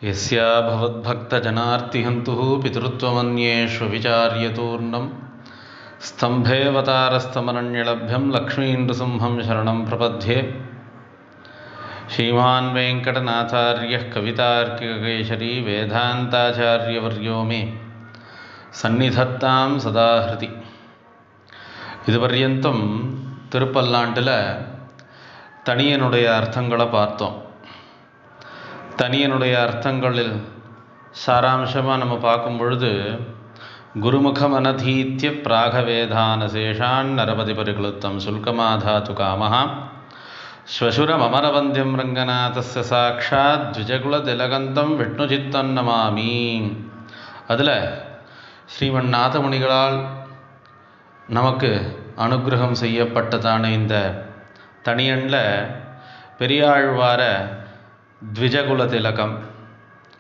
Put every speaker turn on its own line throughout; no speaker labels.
यस्या भवद्भक्तजनार्तिहन्तुः पितृत्वमन्येषु विचार्यतूर्णं स्तम्भेऽवतारस्तमनन्यलभ्यं लक्ष्मीनृसिंहं शरणं प्रपद्ये। श्रीमान् वेङ्कटनाथार्यः कवितार्किककेसरी वेदान्ताचार्यवर्यो मे सन्निधत्तां सदा हृदि। இதுவரையந்தும் திருப்பல்லாண்டில் தனியனுடைய அர்த்தங்களை பார்த்தோம். தனியனுடைய அர்த்தங்களில் சாராம்சமாக நம்ம பார்க்கும் பொழுது, குருமுகமனதீத்ய பிராகவேதானசேஷான் நரபதி பரிக்ளுத்தம் சுல்கமாதாத்து காமஹா ஸ்வசுரமரவந்தியம் ரங்கநாதஸ்ய சாட்சாத் த்விஜகுலதிலகந்தம் விஷ்ணுசித்தம் நமாமி. அதில் ஸ்ரீமன் நாதமுனிகளால் நமக்கு அனுகிரகம் செய்யப்பட்டதான இந்த தனியனில் பெரியாழ்வார த்விஜகுல திலகம்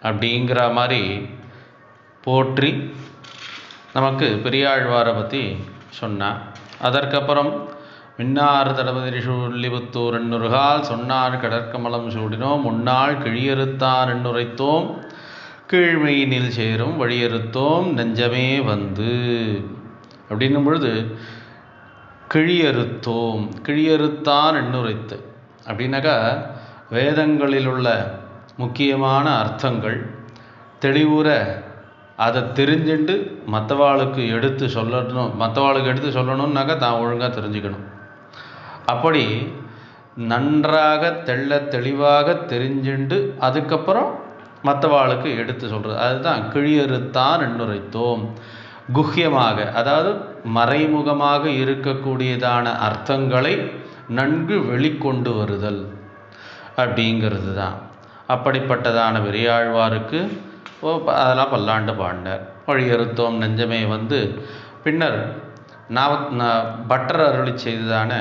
அப்படிங்கிற மாதிரி போற்றி நமக்கு பெரியாழ்வாரை பற்றி சொன்னார். அதற்கப்புறம் மின்னாறு தடமதிரிஷூல்லிபுத்தூர் எண்ணுருகால் சொன்னார் கடற்கமலம் சூடினோம் முன்னாள் கிழியறுத்தார் எண்ணுரைத்தோம் கீழ்மையினில் சேரும் வழியறுத்தோம் நெஞ்சமே வந்து அப்படின்னும் பொழுது கிழியறுத்தோம், கிழியறுத்தான் எண்ணுரைத்து அப்படின்னாக்கா வேதங்களில் உள்ள முக்கியமான அர்த்தங்கள் தெளிவுற அதை தெரிஞ்சுட்டு மற்றவாளுக்கு எடுத்து சொல்லணும்னாக்கா தான் ஒழுங்காக தெரிஞ்சுக்கணும். அப்படி நன்றாக தெளிவாக தெரிஞ்சுண்டு அதுக்கப்புறம் மற்றவாளுக்கு எடுத்து சொல்கிறது, அதுதான் கிழியறுத்தான் எண்ணுரைத்தோம். குஹ்யமாக, அதாவது மறைமுகமாக இருக்கக்கூடியதான அர்த்தங்களை நன்கு வெளிக்கொண்டு வருதல் அப்படிங்கிறது தான். அப்படிப்பட்டதான பெரியாழ்வாருக்கு அதெல்லாம் பல்லாண்டு பாடினார். வழியறுத்தோம் நெஞ்சமே வந்து பின்னர் பட்டர் அருளி செய்ததான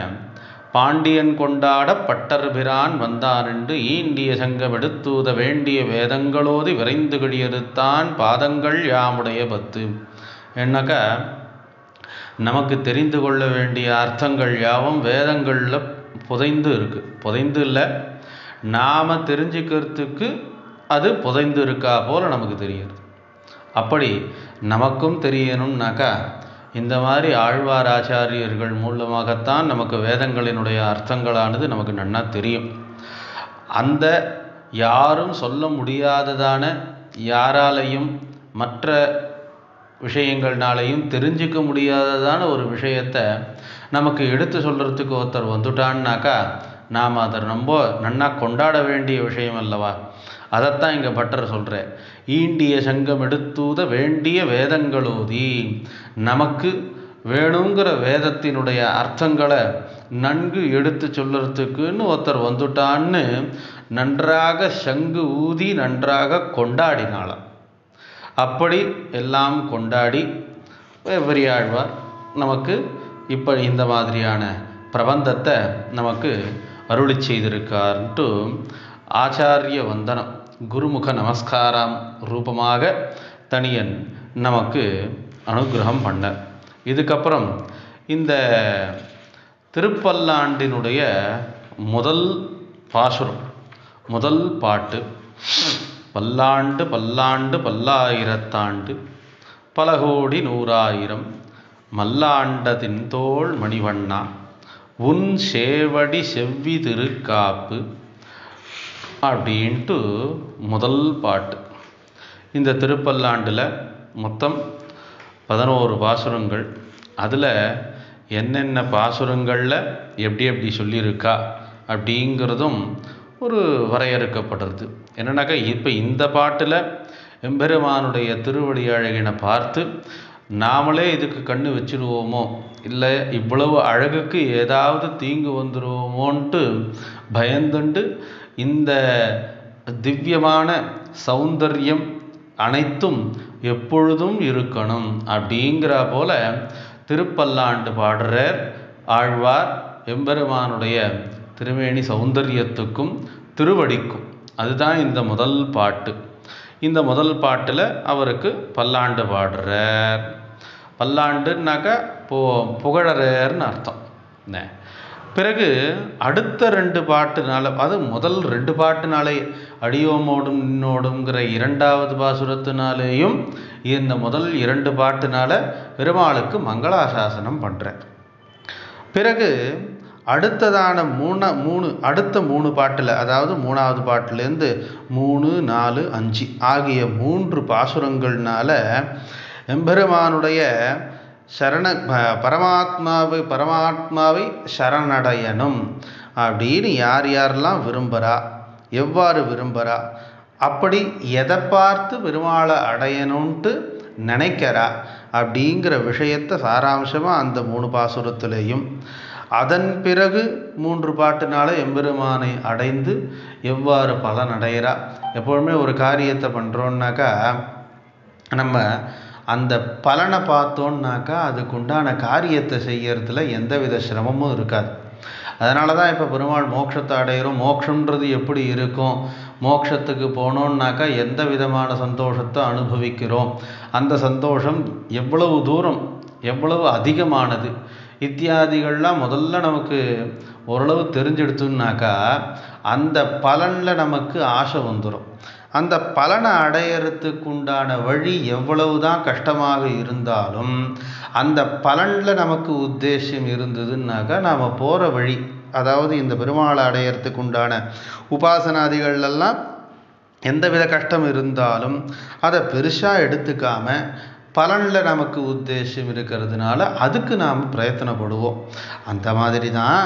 பாண்டியன் கொண்டாட பட்டர் பிரான் வந்தானென்று ஈண்டிய சங்கம் எடுத்தூத வேண்டிய வேதங்களோதி விரைந்து கிழியறுத்தான் பாதங்கள் யாமுடைய பத்து. என்னக்கா நமக்கு தெரிந்து கொள்ள வேண்டிய அர்த்தங்கள் யாவும் வேதங்களில் புதைந்து இருக்குது. புதைந்து இல்லை, நாம் தெரிஞ்சுக்கிறதுக்கு அது புதைந்து இருக்கா போல் நமக்கு தெரியுது. அப்படி நமக்கும் தெரியணும்னாக்கா இந்த மாதிரி ஆழ்வார் ஆச்சாரியர்கள் மூலமாகத்தான் நமக்கு வேதங்களினுடைய அர்த்தங்களானது நமக்கு நன்னா தெரியும். அந்த யாரும் சொல்ல முடியாததான, யாராலையும் மற்ற விஷயங்கள்னாலையும் தெரிஞ்சிக்க முடியாததான ஒரு விஷயத்தை நமக்கு எடுத்து சொல்கிறதுக்கு ஒருத்தர் வந்துட்டான்னாக்கா நாம் அதை ரொம்ப நன்னா கொண்டாட வேண்டிய விஷயம் அல்லவா. அதைத்தான் இங்கே பட்டர் சொல்கிறேன். ஈண்டிய சங்கம் எடுத்தூத வேண்டிய வேதங்களோதி, நமக்கு வேணுங்கிற வேதத்தினுடைய அர்த்தங்களை நன்கு எடுத்து சொல்லுறதுக்குன்னு ஒருத்தர் வந்துட்டான்னு நன்றாக சங்கு ஊதி நன்றாக கொண்டாடினாலாம். அப்படி எல்லாம் கொண்டாடி பெரியாழ்வார் நமக்கு இப்போ இந்த மாதிரியான பிரபந்தத்தை நமக்கு அருளி செய்திருக்கார்ன்ட்டு ஆச்சாரிய வந்தனம், குருமுக நமஸ்காரம் ரூபமாக தனியன் நமக்கு அனுகிரகம் பண்ணார். இதுக்கப்புறம் இந்த திருப்பல்லாண்டினுடைய முதல் பாசுரம், முதல் பாட்டு, பல்லாண்டு பல்லாண்டு பல்லாயிரத்தாண்டு பல கோடி நூறாயிரம் மல்லாண்டதின் தோள் மணிவண்ணா உன் சேவடி செவ்வி திருக்காப்பு அப்படின்ட்டு முதல் பாட்டு. இந்த திருப்பல்லாண்டில் மொத்தம் 11 பாசுரங்கள். அதில் என்னென்ன பாசுரங்களில் எப்படி எப்படி சொல்லியிருக்கா அப்படிங்கிறதும் ஒரு வரையறுக்கப்படுறது. என்னன்னாக்கா இப்போ இந்த பாட்டில் எம்பெருமானுடைய திருவடி அழகினை பார்த்து நாமளே இதுக்கு கண்ணு வச்சுருவோமோ, இல்லை இவ்வளவு அழகுக்கு ஏதாவது தீங்கு வந்துடுவோமோன்ட்டு பயந்துண்டு இந்த திவ்யமான சௌந்தர்யம் அனைத்தும் எப்பொழுதும் இருக்கணும் அப்படிங்கிற போல திருப்பல்லாண்டு பாடுறார் ஆழ்வார் எம்பெருமானுடைய திருமேனி சௌந்தரியத்துக்கும் திருவடிக்கும். அதுதான் இந்த முதல் பாட்டு. இந்த முதல் பாட்டில் அவருக்கு பல்லாண்டு பாடுறார். பல்லாண்டுனாக்கா புகழறேர்னு அர்த்தம். பிறகு அடுத்த 2 பாட்டுனால, அது முதல் 2 பாட்டுனாலே அடியோமோடும் நின்னோடுங்கிற 2வது பாசுரத்தினாலேயும் இந்த முதல் 2 பாட்டுனால பெருமாளுக்கு மங்களாசாசனம் பண்ணுறேன். பிறகு அடுத்ததான அடுத்த 3 பாட்டில், அதாவது 3வது பாட்டிலேருந்து 3, 4, 5 ஆகிய 3 பாசுரங்கள்னால எம்பெருமானுடைய பரமாத்மாவை சரணடையணும் அப்படின்னு யாரெல்லாம் விரும்புகிறா, எவ்வாறு விரும்புகிறா, அப்படி எதை பார்த்து பெருமாளை அடையணும்ட்டு நினைக்கிறா அப்படிங்கிற விஷயத்தை சாராம்சமாக அந்த 3 பாசுரத்திலேயும், அதன் பிறகு 3 பாட்டுனால எம்பெருமானை அடைந்து எவ்வாறு பலனடைகிறா. எப்பொழுதுமே ஒரு காரியத்தை பண்ணுறோன்னாக்கா நம்ம அந்த பலனை பார்த்தோன்னாக்கா அதுக்குண்டான காரியத்தை செய்யறதுல எந்தவித சிரமமும் இருக்காது. அதனால தான் இப்போ பெருமாள் மோட்சத்தை அடைகிறோம். மோட்சம்ன்றது எப்படி இருக்கும், மோட்சத்துக்கு போனோன்னாக்கா எந்த விதமான சந்தோஷத்தை அனுபவிக்கிறோம், அந்த சந்தோஷம் எவ்வளவு தூரம் எவ்வளவு அதிகமானது இத்தியாதிகள்லாம் முதல்ல நமக்கு ஓரளவு தெரிஞ்செடுத்துனாக்கா அந்த பலனில் நமக்கு ஆசை வந்துடும். அந்த பலனை அடையறதுக்குண்டான வழி எவ்வளவு தான் கஷ்டமாக இருந்தாலும் அந்த பலனில் நமக்கு உத்தேசம் இருந்ததுன்னாக்கா நாம் போகிற வழி, அதாவது இந்த பெருமாளை அடையறதுக்குண்டான உபாசனாதிகள்லாம் எந்தவித கஷ்டம் இருந்தாலும் அதை பெருசாக எடுத்துக்காமல் பலனில் நமக்கு உத்தேசம் இருக்கிறதுனால அதுக்கு நாம் பிரயத்தனப்படுவோம். அந்த மாதிரி தான்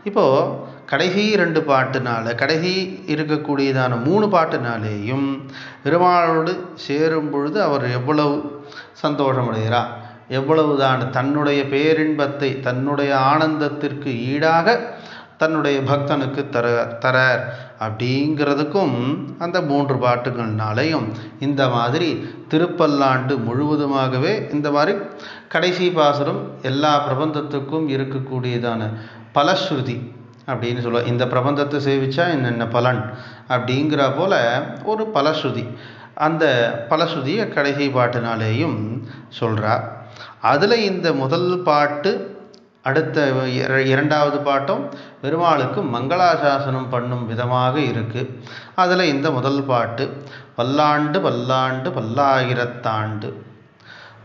இப்போது கடைசி 2 பாட்டுனால, கடைசி இருக்கக்கூடியதான 3 பாட்டுனாலேயும் பெருமாளோடு சேரும் பொழுது அவர் எவ்வளவு சந்தோஷமடைகிறார், எவ்வளவுதான் தன்னுடைய பேரின்பத்தை தன்னுடைய ஆனந்தத்திற்கு ஈடாக தன்னுடைய பக்தனுக்கு தரார் அப்படிங்கிறதுக்கும் அந்த 3 பாட்டுகள்னாலையும் இந்த மாதிரி திருப்பல்லாண்டு முழுவதுமாகவே இந்த மாதிரி கடைசி பாசுரம் எல்லா பிரபந்தத்துக்கும் இருக்கக்கூடியதான பலஸ்ருதி அப்படின்னு சொல்லுவாள். இந்த பிரபந்தத்தை சேவிச்சா என்னென்ன பலன் அப்படிங்கிற போல ஒரு பலஸ்ருதி, அந்த பலஸ்ருதியை கடைசி பாட்டுனாலேயும் சொல்கிறா. அதில் இந்த முதல் பாட்டு அடுத்த 2வது பாட்டும் பெருமாளுக்கு மங்களாசாசனம் பண்ணும் விதமாக இருக்குது. அதில் இந்த முதல் பாட்டு பல்லாண்டு பல்லாண்டு பல்லாயிரத்தாண்டு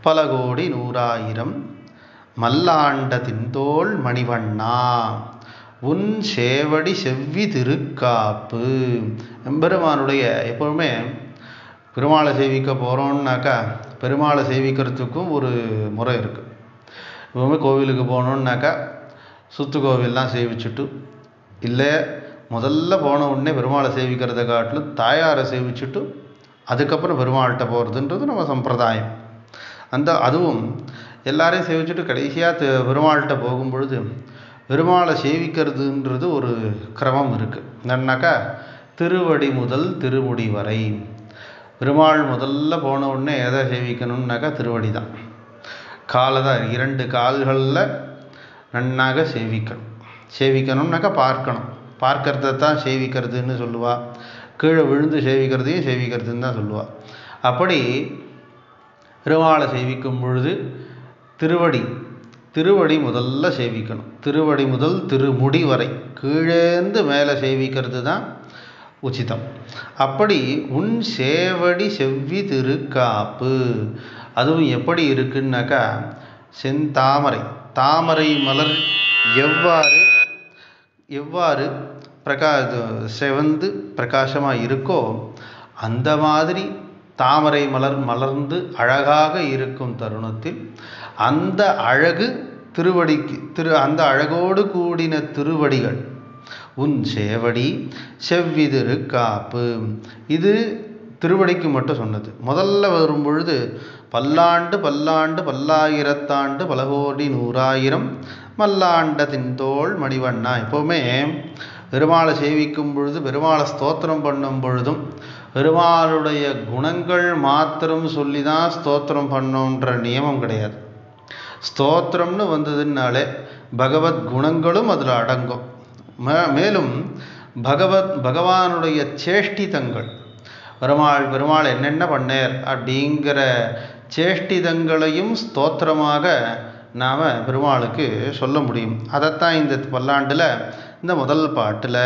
பல கோடி 100,000 மல்லாண்ட தின்தோள் மணிவண்ணா உன் சேவடி செவ்வி திருக்காப்பு. எம்பெருமானுடைய எப்போவுமே பெருமாளை சேவிக்க போகிறோன்னாக்கா பெருமாளை சேவிக்கிறதுக்கும் ஒரு முறை இருக்குது. எப்போவுமே கோவிலுக்கு போகணுன்னாக்கா சுற்று கோவில்லாம் சேவிச்சுட்டு, இல்லை முதல்ல போன உடனே பெருமாளை சேவிக்கிறத காட்டிலும் தாயாரை சேவிச்சுட்டு அதுக்கப்புறம் பெருமாள்கிட்ட போகிறதுன்றது நம்ம சம்பிரதாயம். அதுவும் எல்லாரையும் சேவிச்சுட்டு கடைசியாக பெருமாள்கிட்ட போகும்பொழுது பெருமாளை சேவிக்கிறதுன்றது ஒரு கிரமம் இருக்குது. என்னன்னாக்கா திருவடி முதல் திருமுடி வரை பெருமாள் முதல்ல போன உடனே எதை சேவிக்கணும்னாக்கா திருவடி தான். காலை தான் 2 கால்களில் நன்னாக சேவிக்கணும்னாக்கா பார்க்கறத தான் சேவிக்கிறதுன்னு சொல்லுவாள். கீழே விழுந்து சேவிக்கிறதையும் சேவிக்கிறதுன்னு தான் சொல்லுவாள். அப்படி பெருமாளை சேவிக்கும் பொழுது திருவடி முதல்ல சேவிக்கணும். திருவடி முதல் திருமுடி வரை கீழேந்து மேலே சேவிக்கிறது தான் உச்சிதம். அப்படி உன் சேவடி செவ்வி திருக்காப்பு, அதுவும் எப்படி இருக்குன்னாக்கா தாமரை மலர் எவ்வாறு செவந்து பிரகாசமாக இருக்கோ அந்த மாதிரி தாமரை மலர் மலர்ந்து அழகாக இருக்கும் தருணத்தில் அந்த அழகு அந்த அழகோடு கூடின திருவடிகள் உன் சேவடி செவ்வி திருக்காப்பு. இது திருவடிக்கு மட்டும் சொன்னது. முதல்ல வரும் பொழுது பல்லாண்டு பல்லாண்டு பல்லாயிரத்தாண்டு பல கோடி 100,000 மல்லாண்ட தின்தோள் மணிவண்ணா. எப்போவுமே பெருமாளை சேவிக்கும் பொழுது பெருமாளை ஸ்தோத்திரம் பண்ணும் பொழுதும் பெருமாளுடைய குணங்கள் மாத்திரம் சொல்லி தான் ஸ்தோத்திரம் பண்ணோன்ற நியமம் கிடையாது. ஸ்தோத்திரம்னு வந்ததுனாலே பகவத் குணங்களும் அதில் அடங்கும். மேலும் பகவானுடைய சேஷ்டிதங்கள், பெருமாள் என்னென்ன பண்ணார் அப்படிங்கிற சேஷ்டிதங்களையும் ஸ்தோத்திரமாக நாம் பெருமாளுக்கு சொல்ல முடியும். அதைத்தான் இந்த பல்லாண்டில் இந்த முதல் பாட்டில்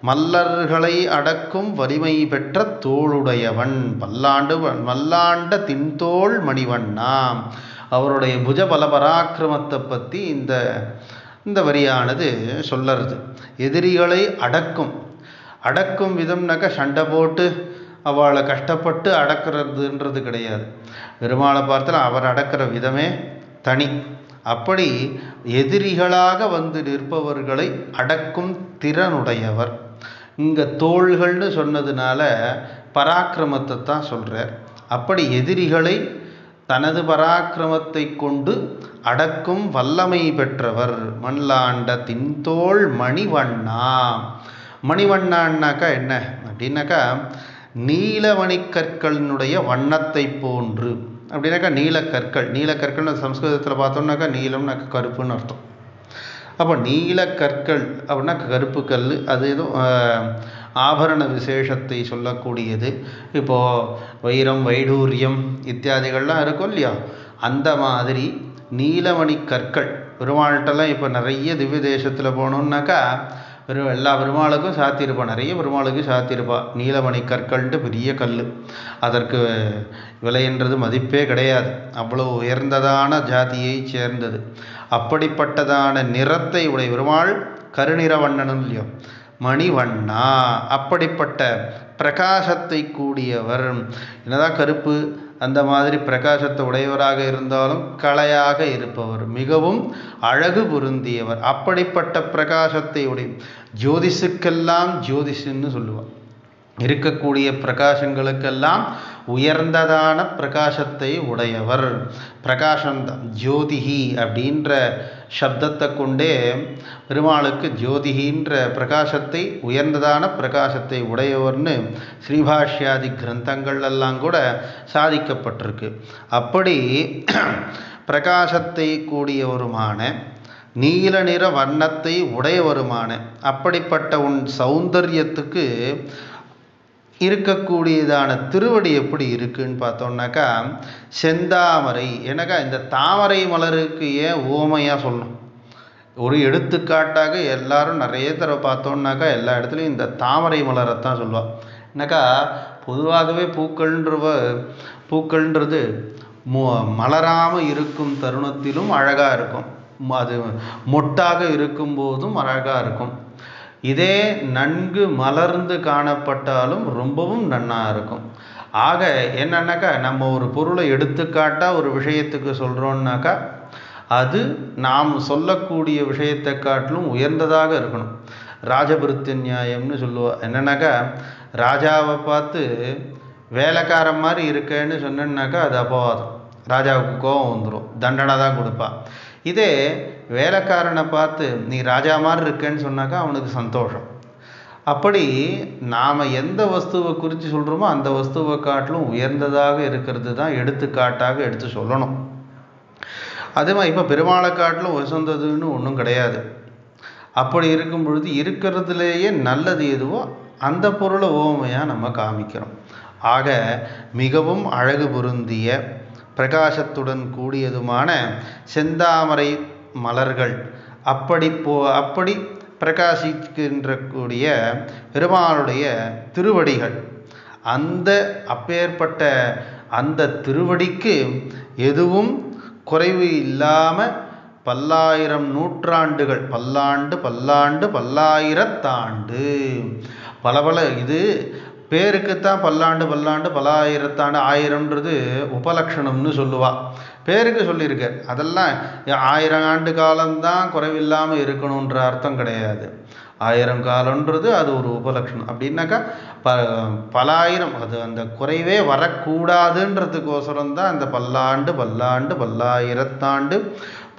மல்லர்களை அடக்கும் வலிமை பெற்ற தோளுடையவன் மல்லாண்ட தின்தோள் மணிவண்ணா, அவருடைய புஜ பல பராக்கிரமத்தை பற்றி இந்த வரியானது சொல்லறது. எதிரிகளை அடக்கும் விதம்னாக்கா சண்டை போட்டு அவளை கஷ்டப்பட்டு அடக்கிறதுன்றது கிடையாது. பெருமாளை பார்த்தால் அவர் அடக்கிற விதமே தனி. அப்படி எதிரிகளாக வந்து நிற்பவர்களை அடக்கும் திறனுடையவர். இங்கே தோள்கள்னு சொன்னதுனால பராக்கிரமத்தை தான் சொல்கிறார். அப்படி எதிரிகளை தனது பராக்கிரமத்தை கொண்டு அடக்கும் வல்லமை பெற்றவர். மல்லாண்ட தின்தோள் மணிவண்ணா. மணிவண்ணான்னாக்கா என்ன அப்படின்னாக்கா நீலமணிக்கற்களினுடைய வண்ணத்தை போன்று அப்படின்னாக்கா நீலக்கற்கள் சம்ஸ்கிருதத்தில் பார்த்தோம்னாக்கா நீலம்னாக்கா கருப்புன்னு அர்த்தம். அப்போ நீலக்கற்கள் அப்படின்னா கருப்பு கல், அது எதுவும் ஆபரண விசேஷத்தை சொல்லக்கூடியது. இப்போது வைரம் வைடூரியம் இத்தியாதிகள்லாம் இருக்கும் இல்லையா, அந்த மாதிரி நீலமணி கற்கள் பெருமாள்கிட்டலாம் இப்போ நிறைய திவ்ய தேசத்தில் போனோம்னாக்கா எல்லா பெருமாளுக்கும் சாத்தியிருப்பா, நிறைய பெருமாளுக்கு சாத்தியிருப்பா. நீலமணி கற்கள்ன்ட்டு பெரிய கல், அதற்கு விலைன்றது மதிப்பே கிடையாது, அவ்வளோ உயர்ந்ததான ஜாதியை சேர்ந்தது. அப்படிப்பட்டதான நிறத்தை உடைய பெருமாள் கருநிற வண்ணனும் இல்லையோ மணிவண்ணா. அப்படிப்பட்ட பிரகாசத்தை கூடியவர். என்னதான் கருப்பு அந்த மாதிரி பிரகாசத்தை உடையவராக இருந்தாலும் கலையாக இருப்பவர், மிகவும் அழகு பொருந்தியவர். அப்படிப்பட்ட பிரகாசத்தை உடைய ஜோதிஷுக்கெல்லாம் ஜோதிஷுன்னு சொல்லுவார். இருக்கக்கூடிய பிரகாசங்களுக்கெல்லாம் உயர்ந்ததான பிரகாசத்தை உடையவர். பிரகாசந்தான் ஜோதிஹி அப்படின்ற சப்தத்தை கொண்டே பெருமாளுக்கு ஜோதிஹின்ற பிரகாசத்தை, உயர்ந்ததான பிரகாசத்தை உடையவர்னு ஸ்ரீபாஷ்யாதி கிரந்தங்கள்லாம் கூட சாதிக்கப்பட்டிருக்கு. அப்படி பிரகாசத்தை கூடியவருமான நீல நிற வண்ணத்தை உடையவருமான அப்படிப்பட்ட உன் சௌந்தரியத்துக்கு இருக்கக்கூடியதான திருவடி எப்படி இருக்குன்னு பார்த்தோம்னாக்கா செந்தாமரை. எனக்கா இந்த தாமரை மலருக்கு ஏன் ஓமையாக சொல்லணும்? ஒரு எடுத்துக்காட்டாக எல்லாரும் நிறைய தடவை பார்த்தோம்னாக்கா எல்லா இடத்துலையும் இந்த தாமரை மலரைத்தான் சொல்லுவாள். என்னக்கா பொதுவாகவே பூக்கள்ன்றது மலராமல் இருக்கும் தருணத்திலும் அழகாக இருக்கும், அது மொட்டாக இருக்கும்போதும் அழகாக இருக்கும். இதே நன்கு மலர்ந்து காணப்பட்டாலும் ரொம்பவும் நன்னாக இருக்கும். ஆக என்னன்னாக்கா நம்ம ஒரு பொருளை எடுத்துக்காட்டாக ஒரு விஷயத்துக்கு சொல்கிறோன்னாக்கா அது நாம் சொல்லக்கூடிய விஷயத்தை காட்டிலும் உயர்ந்ததாக இருக்கணும். ராஜபிருத்திய நியாயம்னு சொல்லுவோம். என்னன்னாக்கா ராஜாவை பார்த்து வேலைக்காரன் மாதிரி இருக்கேன்னு சொன்னேன்னாக்கா அது அபவாதம், ராஜாவுக்கு கோபம் வந்துடும், தண்டனை தான் கொடுப்பான். இதே வேலைக்காரனை பார்த்து நீ ராஜா மாதிரி இருக்கேன்னு சொன்னாக்கா அவனுக்கு சந்தோஷம். அப்படி நாம் எந்த வஸ்துவை குறித்து சொல்கிறோமோ அந்த வஸ்துவை காட்டிலும் உயர்ந்ததாக இருக்கிறது தான் எடுத்துக்காட்டாக எடுத்து சொல்லணும். அதே மாதிரி இப்போ பெருமாளை காட்டிலும் உயர்ந்ததுன்னு ஒன்றும் கிடையாது. அப்படி இருக்கும் பொழுது இருக்கிறதுலேயே நல்லது எதுவோ அந்த பொருளை ஓமையாக நம்ம காமிக்கிறோம். ஆக மிகவும் அழகு பொருந்திய பிரகாசத்துடன் கூடியதுமான செந்தாமரை மலர்கள் அப்படி பிரகாசிக்கின்ற கூடிய பெருமாளுடைய திருவடிகள், அந்த அப்பேற்பட்ட அந்த திருவடிக்கு எதுவும் குறைவு இல்லாமல் பல்லாயிரம் நூற்றாண்டுகள், பல்லாயிரத்தாண்டு இது பேருக்குத்தான் பல்லாண்டு பல்லாயிரத்தாண்டு, ஆயிரம்ன்றது உபலக்ஷணம்னு சொல்லுவாள், பேருக்கு சொல்லியிருக்கார். அதெல்லாம் 1000 ஆண்டு காலம்தான் குறைவில்லாமல் இருக்கணுன்ற அர்த்தம் கிடையாது. 1000 காலன்றது அது ஒரு உபலக்ஷணம். அப்படின்னாக்கா பலாயிரம், அது அந்த குறைவே வரக்கூடாதுன்றதுக்கோசரம் தான் அந்த பல்லாண்டு பல்லாயிரத்தாண்டு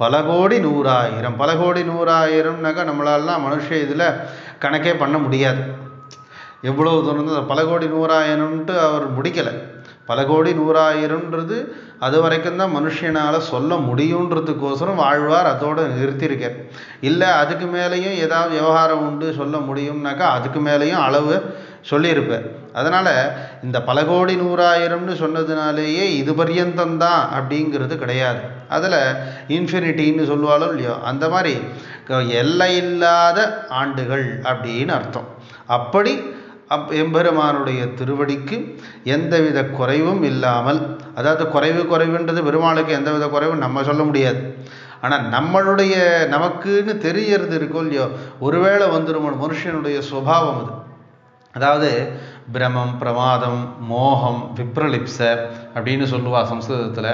பல கோடி நூறாயிரம்னாக்கா நம்மளாலாம் மனுஷ இதில் கணக்கே பண்ண முடியாது. எவ்வளவு தூரம் பல கோடி நூறாயிரம்ன்ட்டு அவர் முடிக்கலை. பல கோடி நூறாயிரம்ன்றது அது வரைக்கும் தான் மனுஷனால் சொல்ல முடியுன்றதுக்கோசரம் வாழ்வார் அதோடு நிறுத்தியிருக்கார். இல்லை அதுக்கு மேலேயும் ஏதாவது விவகாரம் உண்டு சொல்ல முடியும்னாக்கா அதுக்கு மேலேயும் அளவு சொல்லியிருப்பார். அதனால் இந்த பல கோடி நூறாயிரம்னு சொன்னதுனாலேயே இது பர்யந்தந்தான் அப்படிங்கிறது கிடையாது. அதில் இன்ஃபினிட்டின்னு சொல்லுவாளோ இல்லையோ, அந்த மாதிரி எல்லையில்லாத ஆண்டுகள் அப்படின்னு அர்த்தம். அப்படி எம்பெருமானுடைய திருவடிக்கு எந்தவித குறைவும் இல்லாமல், அதாவது குறைவுன்றது பெருமாளுக்கு எந்தவித குறைவும் நம்ம சொல்ல முடியாது. ஆனால் நமக்குன்னு தெரியறது இருக்கோ இல்லையோ, ஒருவேளை வந்துடும் மனுஷனுடைய சுபாவம் அது. அதாவது பிரமம், பிரமாதம், மோகம், விப்ரலிப்ச அப்படின்னு சொல்லுவா சம்ஸ்கிருதத்தில்.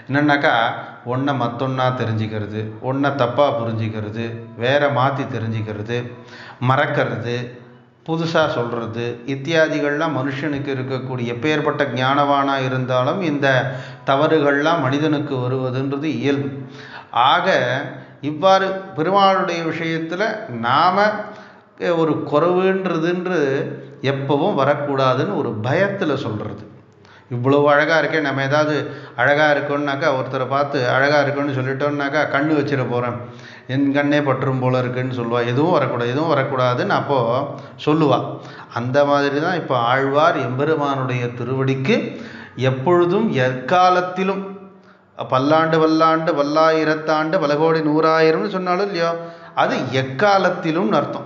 என்னென்னாக்கா ஒன்றை மற்றொன்னா தெரிஞ்சுக்கிறது, ஒன்றை தப்பாக புரிஞ்சிக்கிறது, வேற மாற்றி தெரிஞ்சுக்கிறது, மறக்கிறது, புதுசாக சொல்கிறது இத்தியாதிகள்லாம் மனுஷனுக்கு இருக்கக்கூடிய எப்பேற்பட்ட ஞானவானாக இருந்தாலும் இந்த தவறுகள்லாம் மனிதனுக்கு வருவதுன்றது இயல்பு. ஆக இவ்வாறு பெருமாளுடைய விஷயத்தில் நாம் ஒரு குறைவுன்றதுன்று எப்பவும் வரக்கூடாதுன்னு ஒரு பயத்தில் சொல்கிறது. இவ்வளோ அழகாக இருக்கேன், நம்ம ஏதாவது அழகாக இருக்கோன்னாக்கா ஒருத்தரை பார்த்து அழகாக இருக்குன்னு சொல்லிட்டோம்னாக்கா கண்ணு வச்சிட போகிறேன், என் கண்ணே பற்றும் போல இருக்குன்னு சொல்லுவாள். எதுவும் வரக்கூடாதுன்னு அப்போது சொல்லுவாள். அந்த மாதிரி தான் இப்போ ஆழ்வார் எம்பெருமானுடைய திருவடிக்கு எப்பொழுதும் எக்காலத்திலும் பல்லாண்டு வல்லாண்டு வல்லாயிரத்தாண்டு பலகோடி நூறாயிரம்னு சொன்னாலும் இல்லையோ, அது எக்காலத்திலும்னு அர்த்தம்.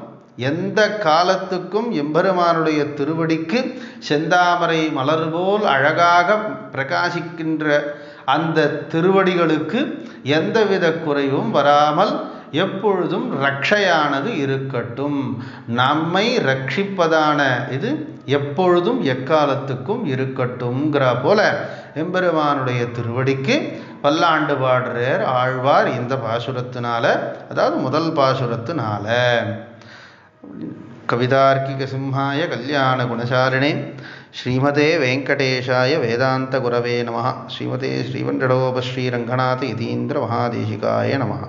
எந்த காலத்துக்கும் எம்பெருமானுடைய திருவடிக்கு செந்தாமரை மலர் போல் அழகாக பிரகாசிக்கின்ற அந்த திருவடிகளுக்கு எந்தவித குறைவும் வராமல் எப்பொழுதும் ரட்சையானது இருக்கட்டும். நம்மை ரட்சிப்பதான இது எப்பொழுதும் எக்காலத்துக்கும் இருக்கட்டும்ங்கிற போல எம்பெருமானுடைய திருவடிக்கு பல்லாண்டு பாடுறார் ஆழ்வார் இந்த பாசுரத்தினால, அதாவது முதல் பாசுரத்தினால. கவிதார்க்கிக சிம்ஹாய கல்யாண குணசாலினே ஸ்ரீமதே வெங்கடேஷாய வேதாந்த குரவே நமः. ஸ்ரீமதே ஸ்ரீவண்டடோப ஸ்ரீரங்கநாத யதீந்திர மகாதேசிகாய நமः.